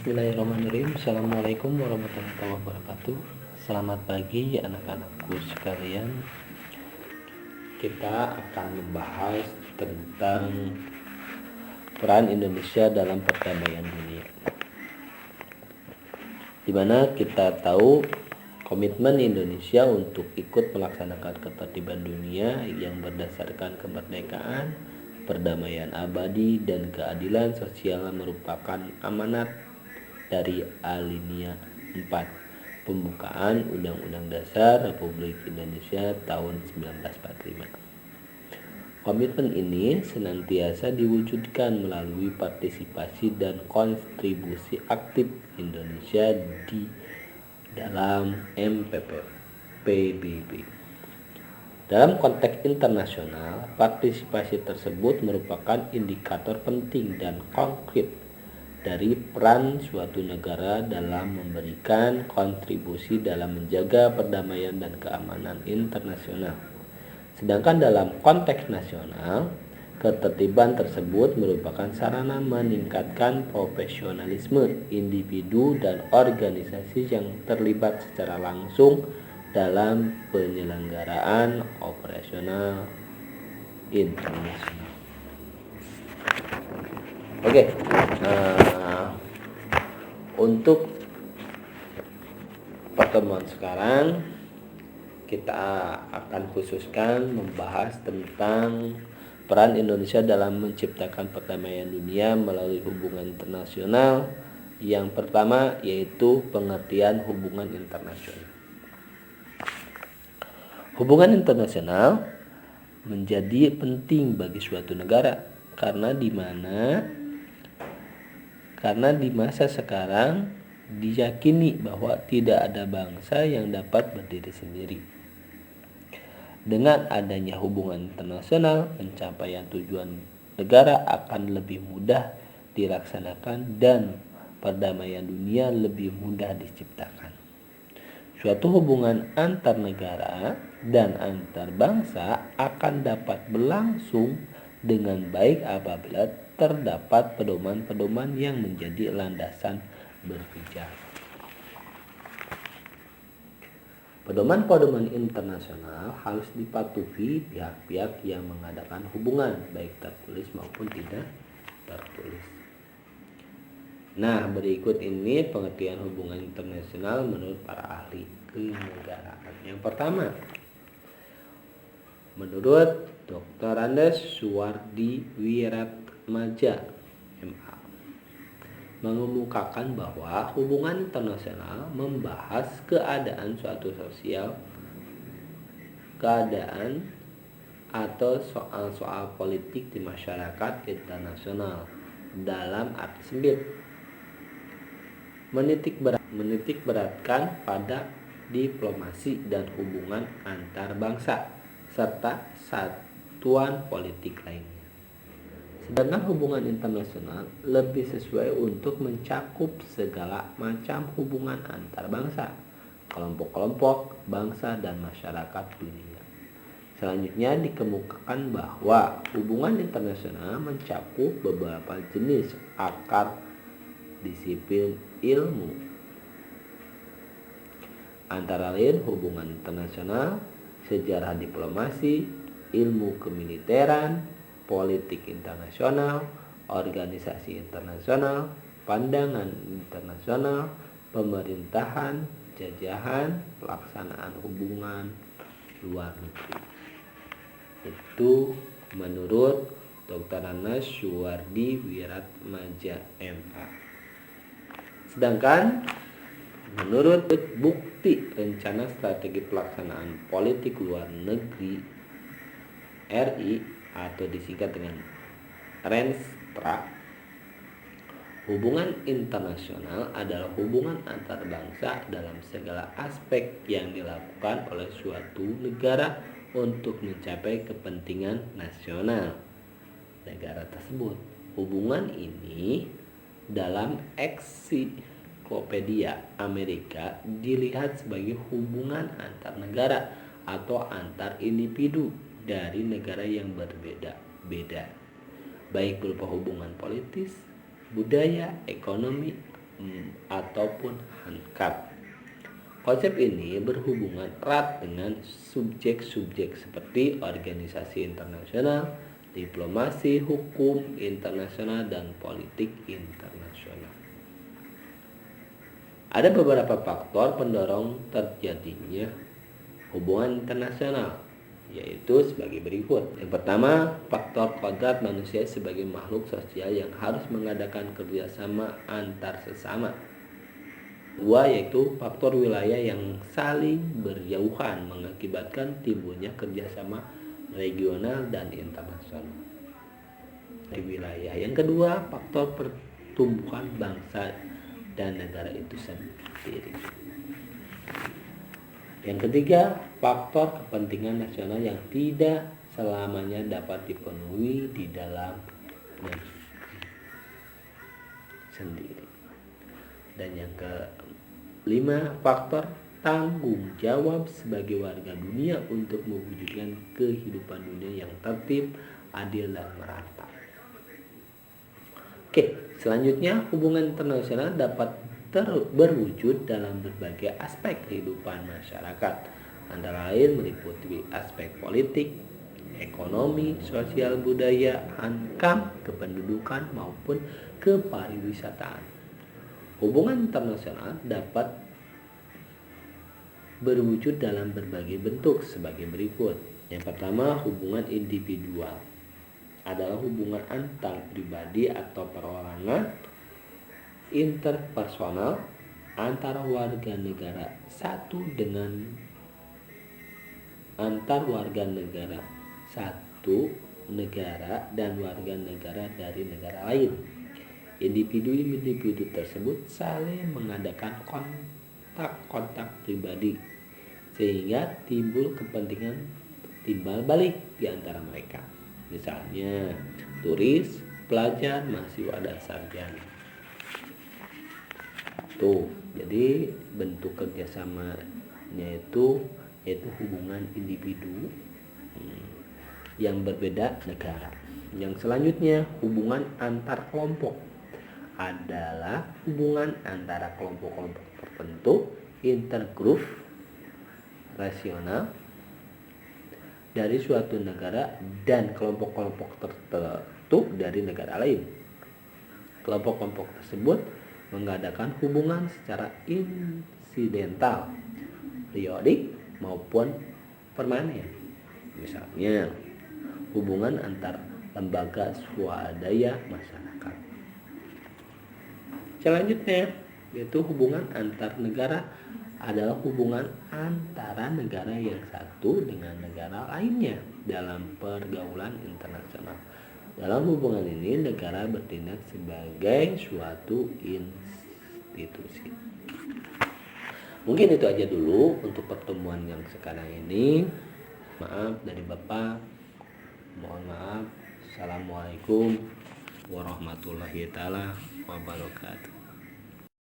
Bismillahirrahmanirrahim. Assalamualaikum warahmatullahi wabarakatuh. Selamat pagi anak-anakku sekalian. Kita akan membahas tentang peran Indonesia dalam perdamaian dunia, dimana kita tahu komitmen Indonesia untuk ikut melaksanakan ketertiban dunia yang berdasarkan kemerdekaan, perdamaian abadi, dan keadilan sosial merupakan amanat dari Alinea 4 Pembukaan Undang-Undang Dasar Republik Indonesia tahun 1945. Komitmen ini senantiasa diwujudkan melalui partisipasi dan kontribusi aktif Indonesia di dalam PBB. Dalam konteks internasional, partisipasi tersebut merupakan indikator penting dan konkret dari peran suatu negara dalam memberikan kontribusi dalam menjaga perdamaian dan keamanan internasional. Sedangkan dalam konteks nasional, ketertiban tersebut merupakan sarana meningkatkan profesionalisme individu dan organisasi yang terlibat secara langsung dalam penyelenggaraan operasional internasional. Oke, untuk pertemuan sekarang kita akan khususkan membahas tentang peran Indonesia dalam menciptakan perdamaian dunia melalui hubungan internasional. Yang pertama yaitu pengertian hubungan internasional. Hubungan internasional menjadi penting bagi suatu negara karena di masa sekarang diyakini bahwa tidak ada bangsa yang dapat berdiri sendiri. Dengan adanya hubungan internasional, pencapaian tujuan negara akan lebih mudah dilaksanakan dan perdamaian dunia lebih mudah diciptakan. Suatu hubungan antar negara dan antar bangsa akan dapat berlangsung dengan baik apabila terdapat pedoman-pedoman yang menjadi landasan berpijak. Pedoman-pedoman internasional harus dipatuhi pihak-pihak yang mengadakan hubungan, baik tertulis maupun tidak tertulis. Nah, berikut ini pengertian hubungan internasional menurut para ahli kenegaraan. Yang pertama, menurut Dr. Andes Suwardi Wiratmaja, MA, mengemukakan bahwa hubungan internasional membahas keadaan suatu sosial, keadaan atau soal-soal politik di masyarakat internasional dalam arti sempit, menitik beratkan pada diplomasi dan hubungan antar bangsa serta satuan politik lainnya. Sedangkan hubungan internasional lebih sesuai untuk mencakup segala macam hubungan antar bangsa, kelompok-kelompok, bangsa, dan masyarakat dunia. Selanjutnya dikemukakan bahwa hubungan internasional mencakup beberapa jenis akar disiplin ilmu, antara lain hubungan internasional, sejarah diplomasi, ilmu kemiliteran, politik internasional, organisasi internasional, pandangan internasional, pemerintahan, jajahan, pelaksanaan hubungan luar negeri. Itu menurut Dr. Andes Suwardi Wiratmaja, MA. Sedangkan menurut bukti rencana strategi pelaksanaan politik luar negeri RI atau disingkat dengan Renstra, hubungan internasional adalah hubungan antar bangsa dalam segala aspek yang dilakukan oleh suatu negara untuk mencapai kepentingan nasional negara tersebut. Hubungan ini dalam Ensiklopedia Amerika dilihat sebagai hubungan antar negara atau antar individu dari negara yang berbeda-beda, baik berupa hubungan politis, budaya, ekonomi, ataupun HANCAP. Konsep ini berhubungan erat dengan subjek-subjek seperti organisasi internasional, diplomasi, hukum internasional, dan politik internasional. Ada beberapa faktor pendorong terjadinya hubungan internasional, yaitu sebagai berikut. Yang pertama, faktor kodrat manusia sebagai makhluk sosial yang harus mengadakan kerjasama antar sesama. Dua, yaitu faktor wilayah yang saling berjauhan mengakibatkan timbulnya kerjasama regional dan internasional di wilayah. Yang kedua, faktor pertumbuhan bangsa dan negara itu sendiri. Yang ketiga, faktor kepentingan nasional yang tidak selamanya dapat dipenuhi di dalam negeri sendiri. Dan yang kelima, faktor tanggung jawab sebagai warga dunia untuk mewujudkan kehidupan dunia yang tertib, adil, dan merata. Oke, selanjutnya hubungan internasional dapat berwujud dalam berbagai aspek kehidupan masyarakat, antara lain meliputi aspek politik, ekonomi, sosial, budaya, HANCAP, kependudukan, maupun kepariwisataan. Hubungan internasional dapat berwujud dalam berbagai bentuk sebagai berikut. Yang pertama, hubungan individual adalah hubungan antar pribadi atau perorangan, interpersonal antara warga negara satu dengan antar warga negara satu negara dan warga negara dari negara lain. Individu-individu tersebut saling mengadakan kontak pribadi sehingga timbul kepentingan timbal balik di antara mereka. Misalnya turis, pelajar, mahasiswa, dan sarjana. Tuh, jadi bentuk kerjasamanya itu yaitu hubungan individu yang berbeda negara. Yang selanjutnya, hubungan antar kelompok adalah hubungan antara kelompok-kelompok tertentu, intergroup rasional dari suatu negara dan kelompok-kelompok tertentu dari negara lain. Kelompok-kelompok tersebut mengadakan hubungan secara insidental, periodik maupun permanen. Misalnya, hubungan antar lembaga swadaya masyarakat. Selanjutnya, yaitu hubungan antar negara adalah hubungan antara negara yang satu dengan negara lainnya dalam pergaulan internasional. Dalam hubungan ini, negara bertindak sebagai suatu institusi. Mungkin itu aja dulu untuk pertemuan yang sekarang ini. Maaf dari Bapak. Mohon maaf. Assalamualaikum warahmatullahi taala wabarakatuh.